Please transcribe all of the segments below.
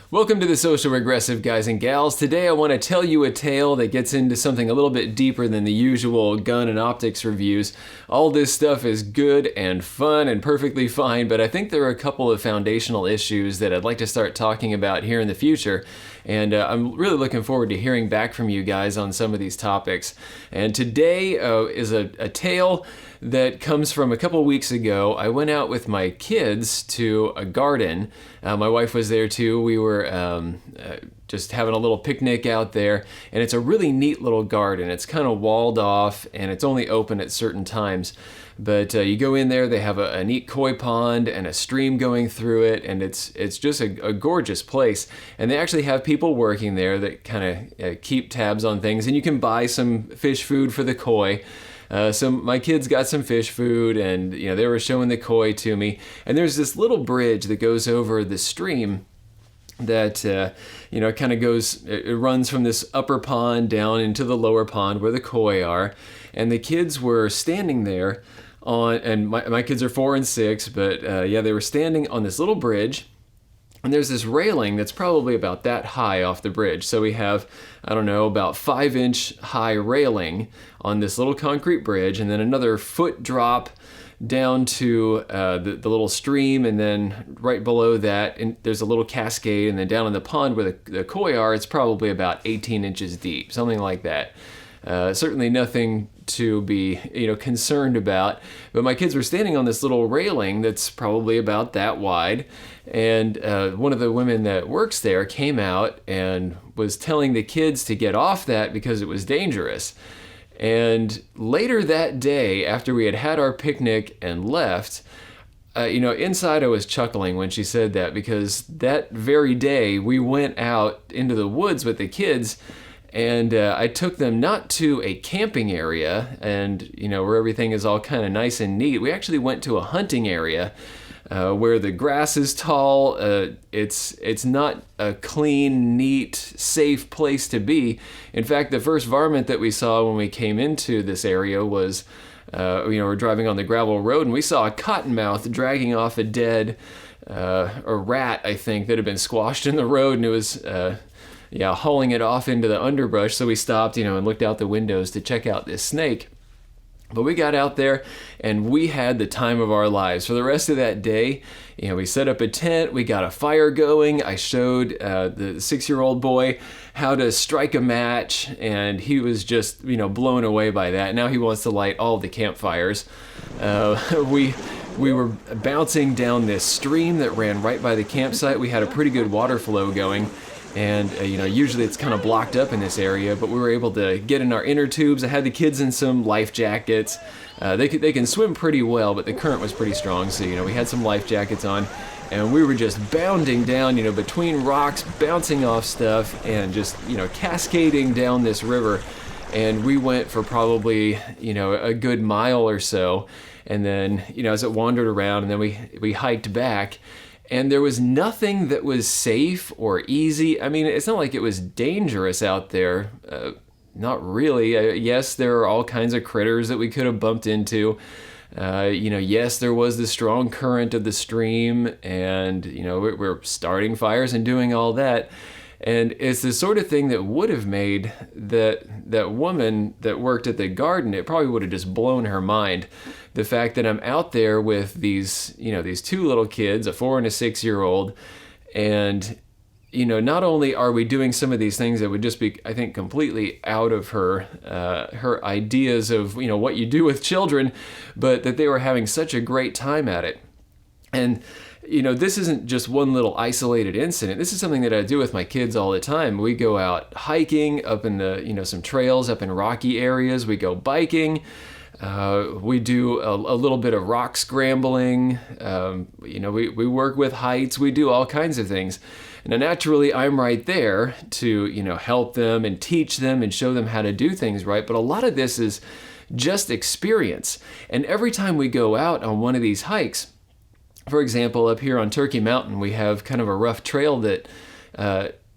Welcome to the Social Regressive, guys and gals. Today I want to tell you a tale that gets into something a little bit deeper than the usual gun and optics reviews. All this stuff is good and fun and perfectly fine, but I think there are a couple of foundational issues that I'd like to start talking about here in the future. And I'm really looking forward to hearing back from you guys on some of these topics. And today is a tale that comes from a couple weeks ago. I went out with my kids to a garden. My wife was there too. We were just having a little picnic out there, and it's a really neat little garden. It's kind of walled off, and it's only open at certain times. But you go in there, they have a neat koi pond and a stream going through it, and it's just a gorgeous place. And they actually have people working there that kind of keep tabs on things, and you can buy some fish food for the koi. So my kids got some fish food, and they were showing the koi to me. And there's this little bridge that goes over the stream that kind of goes. It runs from this upper pond down into the lower pond where the koi are. And the kids were standing there and my kids are 4 and 6, but they were standing on this little bridge. And there's this railing that's probably about that high off the bridge. So we have, about 5-inch high railing on this little concrete bridge, and then another foot drop down to the little stream, and then right below that, and there's a little cascade, and then down in the pond where the koi are, it's probably about 18 inches deep, something like that. Certainly nothing to be, concerned about. But my kids were standing on this little railing that's probably about that wide. And one of the women that works there came out and was telling the kids to get off that because it was dangerous. And later that day, after we had our picnic and left, inside I was chuckling when she said that, because that very day we went out into the woods with the kids. And I took them not to a camping area and, where everything is all kind of nice and neat. We actually went to a hunting area where the grass is tall. It's not a clean, neat, safe place to be. In fact, the first varmint that we saw when we came into this area was, we're driving on the gravel road, and we saw a cottonmouth dragging off a dead a rat, I think, that had been squashed in the road, and it was hauling it off into the underbrush. So we stopped, and looked out the windows to check out this snake. But we got out there and we had the time of our lives. For the rest of that day, we set up a tent, we got a fire going. I showed the 6-year-old boy how to strike a match, and he was just, blown away by that. Now he wants to light all the campfires. We were bouncing down this stream that ran right by the campsite. We had a pretty good water flow going. And, usually it's kind of blocked up in this area, but we were able to get in our inner tubes. I had the kids in some life jackets. They can swim pretty well, but the current was pretty strong. So, we had some life jackets on, and we were just bounding down, between rocks, bouncing off stuff, and just, cascading down this river. And we went for probably, a good mile or so. And then, as it wandered around, and then we hiked back. And there was nothing that was safe or easy. I mean, it's not like it was dangerous out there. Not really. Yes, there are all kinds of critters that we could have bumped into. Yes, there was the strong current of the stream, and, we're starting fires and doing all that. And it's the sort of thing that would have made that woman that worked at the garden, it probably would have just blown her mind. The fact that I'm out there with these 2 little kids, a 4 and a 6-year-old, and, not only are we doing some of these things that would just be, I think, completely out of her ideas of, what you do with children, but that they were having such a great time at it. And this isn't just one little isolated incident. This is something that I do with my kids all the time. We go out hiking up in the, some trails up in rocky areas. We go biking. We do a little bit of rock scrambling. We work with heights. We do all kinds of things. Now, naturally, I'm right there to, help them and teach them and show them how to do things right. But a lot of this is just experience. And every time we go out on one of these hikes, for example, up here on Turkey Mountain, we have kind of a rough trail that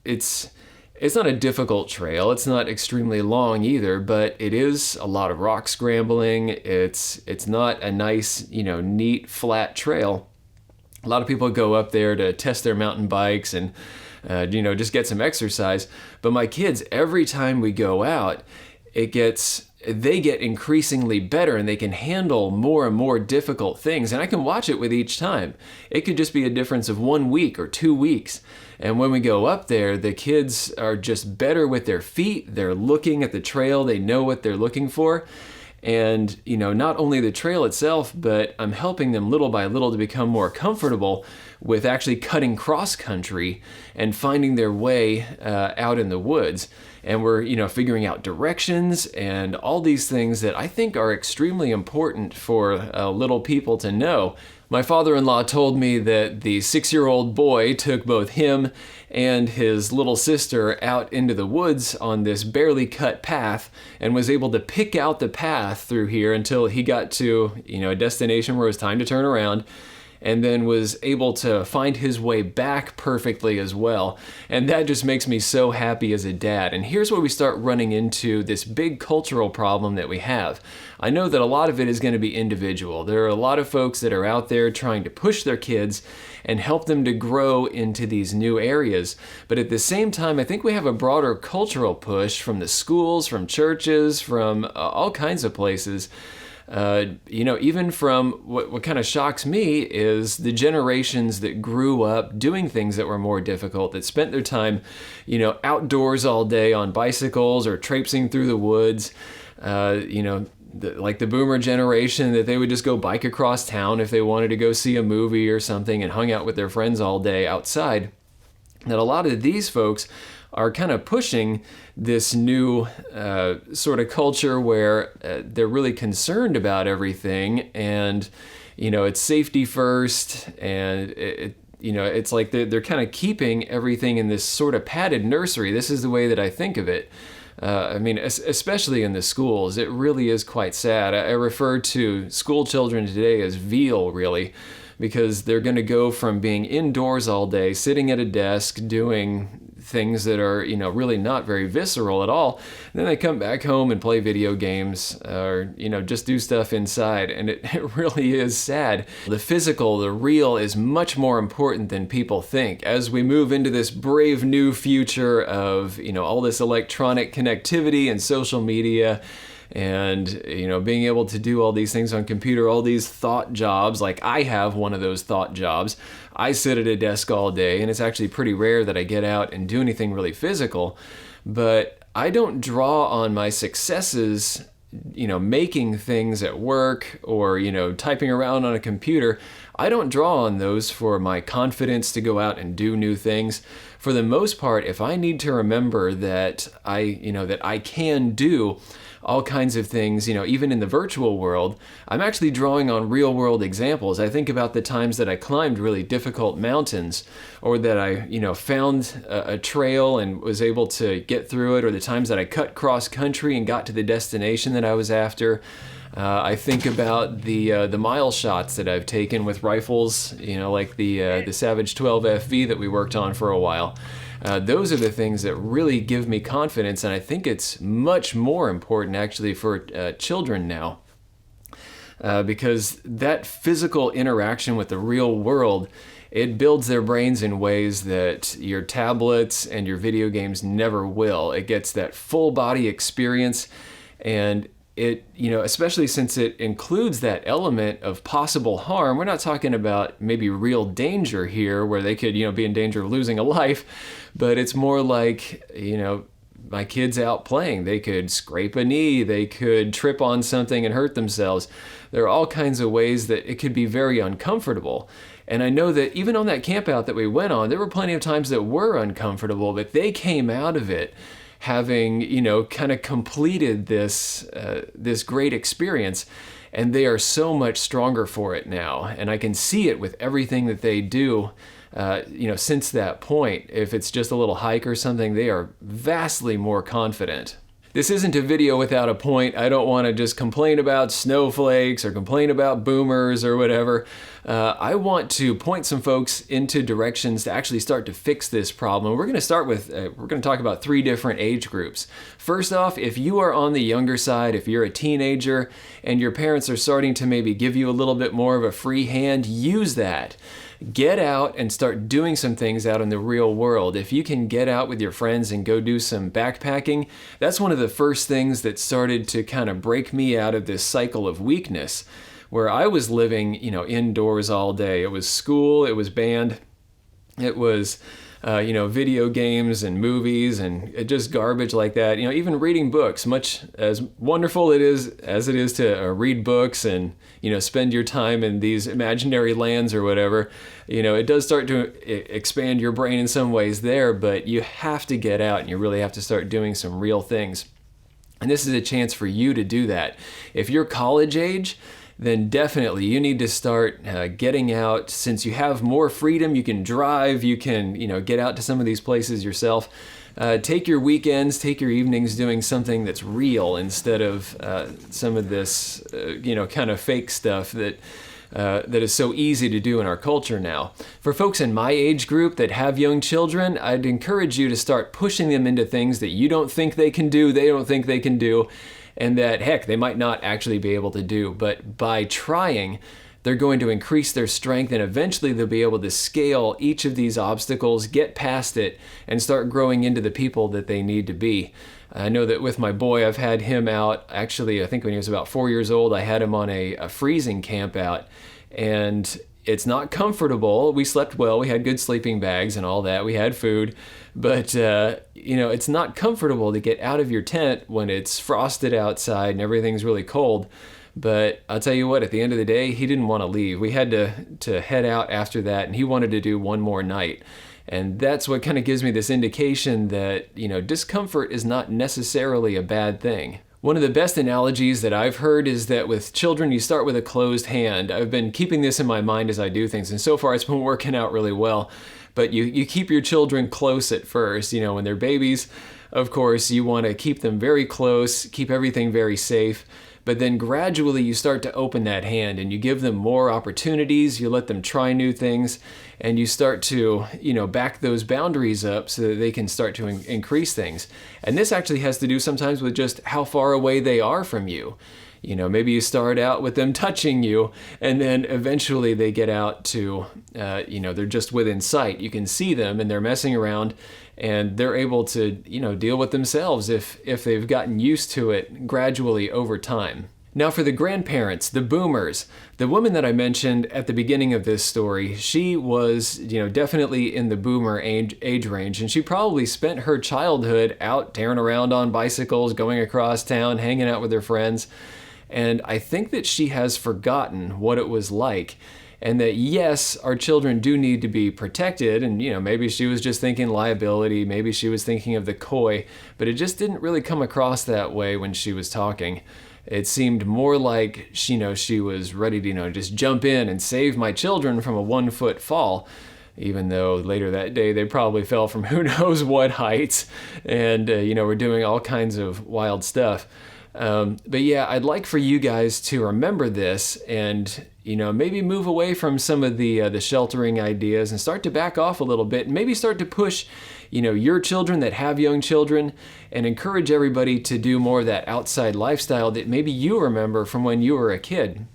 it's not a difficult trail. It's not extremely long either, but it is a lot of rock scrambling. It's not a nice, neat, flat trail. A lot of people go up there to test their mountain bikes, and just get some exercise. But my kids, every time we go out, they get increasingly better, and they can handle more and more difficult things. And I can watch it with each time. It could just be a difference of 1 week or 2 weeks. And when we go up there, the kids are just better with their feet. They're looking at the trail. They know what they're looking for. And, not only the trail itself, but I'm helping them little by little to become more comfortable with actually cutting cross country and finding their way out in the woods. And we're, figuring out directions and all these things that I think are extremely important for little people to know. My father-in-law told me that the 6-year-old boy took both him and his little sister out into the woods on this barely cut path and was able to pick out the path through here until he got to, a destination where it was time to turn around, and then was able to find his way back perfectly as well. And that just makes me so happy as a dad. And here's where we start running into this big cultural problem that we have. I know that a lot of it is going to be individual. There are a lot of folks that are out there trying to push their kids and help them to grow into these new areas. But at the same time, I think we have a broader cultural push from the schools, from churches, from all kinds of places. Even from what kind of shocks me is the generations that grew up doing things that were more difficult, that spent their time, outdoors all day on bicycles or traipsing through the woods, like the boomer generation, that they would just go bike across town if they wanted to go see a movie or something and hung out with their friends all day outside. That a lot of these folks are kind of pushing this new sort of culture where they're really concerned about everything, and it's safety first, and it's like they're kind of keeping everything in this sort of padded nursery. This is the way that I think of it. Especially in the schools, it really is quite sad. I refer to school children today as veal, really, because they're going to go from being indoors all day, sitting at a desk, doing things that are, really not very visceral at all. And then they come back home and play video games or, just do stuff inside. And it really is sad. The physical, the real is much more important than people think. As we move into this brave new future of, all this electronic connectivity and social media, and being able to do all these things on computer, all these thought jobs, like I have one of those thought jobs. I sit at a desk all day, and it's actually pretty rare that I get out and do anything really physical. But I don't draw on my successes, making things at work or, typing around on a computer. I don't draw on those for my confidence to go out and do new things. For the most part, if I need to remember that I can do all kinds of things, even in the virtual world, I'm actually drawing on real world examples. I think about the times that I climbed really difficult mountains, or that I, found a trail and was able to get through it, or the times that I cut cross country and got to the destination that I was after. I think about the mile shots that I've taken with rifles, like the Savage 12 FV that we worked on for a while. Those are the things that really give me confidence, and I think it's much more important actually for children now, because that physical interaction with the real world, it builds their brains in ways that your tablets and your video games never will. It gets that full body experience, and it, especially since it includes that element of possible harm. We're not talking about maybe real danger here where they could, be in danger of losing a life, but it's more like, my kids out playing. They could scrape a knee, they could trip on something and hurt themselves. There are all kinds of ways that it could be very uncomfortable. And I know that even on that camp out that we went on, there were plenty of times that were uncomfortable, but they came out of it having, kind of completed this great experience, and they are so much stronger for it now. And I can see it with everything that they do, since that point. If it's just a little hike or something, they are vastly more confident. This isn't a video without a point. I don't want to just complain about snowflakes or complain about boomers or whatever. I want to point some folks into directions to actually start to fix this problem. We're going to start with, we're going to talk about 3 different age groups. First off, if you are on the younger side, if you're a teenager and your parents are starting to maybe give you a little bit more of a free hand, use that. get out and start doing some things out in the real world. If you can get out with your friends and go do some backpacking, that's one of the first things that started to kind of break me out of this cycle of weakness, where I was living, indoors all day. It was school, it was band, it was video games and movies and just garbage like that. Even reading books, much as wonderful it is to read books and, spend your time in these imaginary lands or whatever, it does start to expand your brain in some ways there, but you have to get out and you really have to start doing some real things. And this is a chance for you to do that. If you're college age, then definitely you need to start getting out. Since you have more freedom, you can drive, you can get out to some of these places yourself. Take your weekends, take your evenings doing something that's real instead of some of this kind of fake stuff that is so easy to do in our culture now. For folks in my age group that have young children, I'd encourage you to start pushing them into things that you don't think they can do, they don't think they can do, and that, heck, they might not actually be able to do. But by trying, they're going to increase their strength, and eventually they'll be able to scale each of these obstacles, get past it, and start growing into the people that they need to be. I know that with my boy, I've had him out, actually, I think when he was about 4 years old, I had him on a freezing camp out, and it's not comfortable. We slept well, we had good sleeping bags and all that, we had food, but it's not comfortable to get out of your tent when it's frosted outside and everything's really cold. But I'll tell you what, at the end of the day, he didn't want to leave. We had to head out after that, and he wanted to do one more night. And that's what kind of gives me this indication that, discomfort is not necessarily a bad thing. One of the best analogies that I've heard is that with children, you start with a closed hand. I've been keeping this in my mind as I do things, and so far it's been working out really well. But you keep your children close at first. When they're babies, of course, you want to keep them very close, keep everything very safe. But then gradually you start to open that hand and you give them more opportunities, you let them try new things, and you start to, back those boundaries up so that they can start to increase things. And this actually has to do sometimes with just how far away they are from you. Maybe you start out with them touching you, and then eventually they get out to, they're just within sight. You can see them and they're messing around, and they're able to, deal with themselves if they've gotten used to it gradually over time. Now for the grandparents, the boomers, the woman that I mentioned at the beginning of this story, she was, definitely in the boomer age range, and she probably spent her childhood out tearing around on bicycles, going across town, hanging out with her friends. And I think that she has forgotten what it was like, and that yes, our children do need to be protected, and maybe she was just thinking liability, maybe she was thinking of the koi, but it just didn't really come across that way when she was talking. It seemed more like she was ready to just jump in and save my children from a 1-foot fall, even though later that day they probably fell from who knows what heights and were doing all kinds of wild stuff. But yeah, I'd like for you guys to remember this and, maybe move away from some of the sheltering ideas and start to back off a little bit, and maybe start to push, your children that have young children, and encourage everybody to do more of that outside lifestyle that maybe you remember from when you were a kid.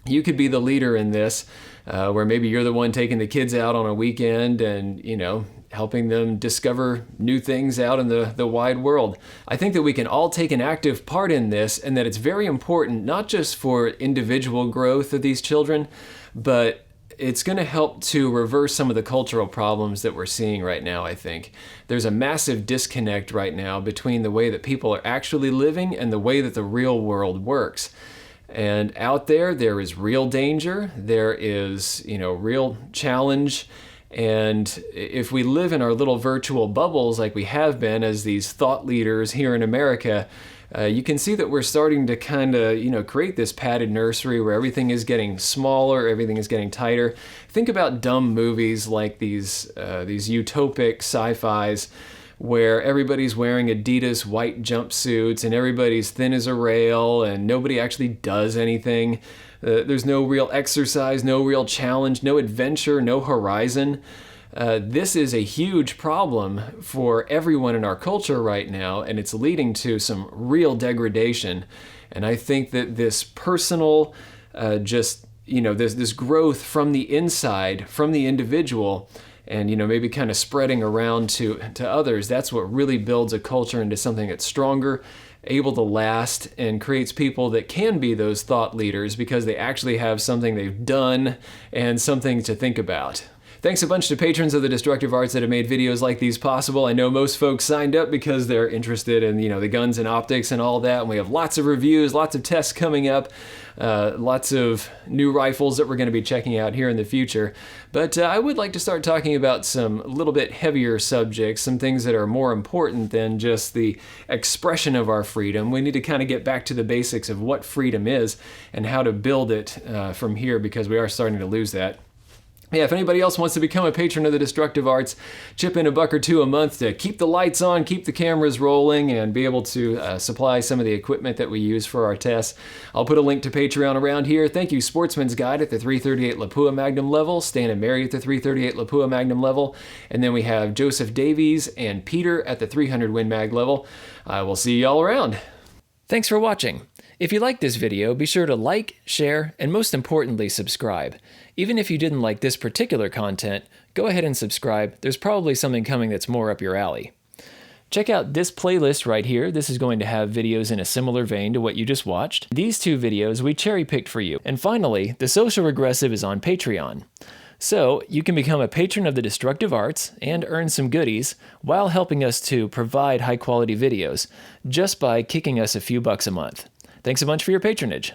You could be the leader in this, where maybe you're the one taking the kids out on a weekend and, helping them discover new things out in the wide world. I think that we can all take an active part in this, and that it's very important, not just for individual growth of these children, but it's going to help to reverse some of the cultural problems that we're seeing right now, I think. There's a massive disconnect right now between the way that people are actually living and the way that the real world works. And out there is real danger, there is, real challenge. And if we live in our little virtual bubbles like we have been as these thought leaders here in America, you can see that we're starting to kind of, create this padded nursery where everything is getting smaller, everything is getting tighter. Think about dumb movies like these utopic sci-fis where everybody's wearing Adidas white jumpsuits and everybody's thin as a rail and nobody actually does anything. There's no real exercise, no real challenge, no adventure, no horizon. This is a huge problem for everyone in our culture right now, and it's leading to some real degradation. And I think that this personal, this growth from the inside, from the individual, and maybe kind of spreading around to others. That's what really builds a culture into something that's stronger, able to last, and creates people that can be those thought leaders because they actually have something they've done and something to think about. Thanks a bunch to patrons of the Destructive Arts that have made videos like these possible. I know most folks signed up because they're interested in, the guns and optics and all that, and we have lots of reviews, lots of tests coming up, lots of new rifles that we're going to be checking out here in the future. But I would like to start talking about some little bit heavier subjects, some things that are more important than just the expression of our freedom. We need to kind of get back to the basics of what freedom is and how to build it from here, because we are starting to lose that. Yeah, if anybody else wants to become a patron of the Destructive Arts, chip in $1 or $2 a month to keep the lights on, keep the cameras rolling, and be able to supply some of the equipment that we use for our tests. I'll put a link to Patreon around here. Thank you, Sportsman's Guide at the 338 Lapua Magnum level, Stan and Mary at the 338 Lapua Magnum level, and then we have Joseph Davies and Peter at the 300 Win Mag level. I will see y'all around. Thanks for watching. If you liked this video, be sure to like, share, and most importantly, subscribe. Even if you didn't like this particular content, go ahead and subscribe. There's probably something coming that's more up your alley. Check out this playlist right here. This is going to have videos in a similar vein to what you just watched. These 2 videos we cherry-picked for you. And finally, The Social Regressive is on Patreon. So, you can become a patron of the Destructive Arts and earn some goodies while helping us to provide high-quality videos just by kicking us a few bucks a month. Thanks a bunch for your patronage.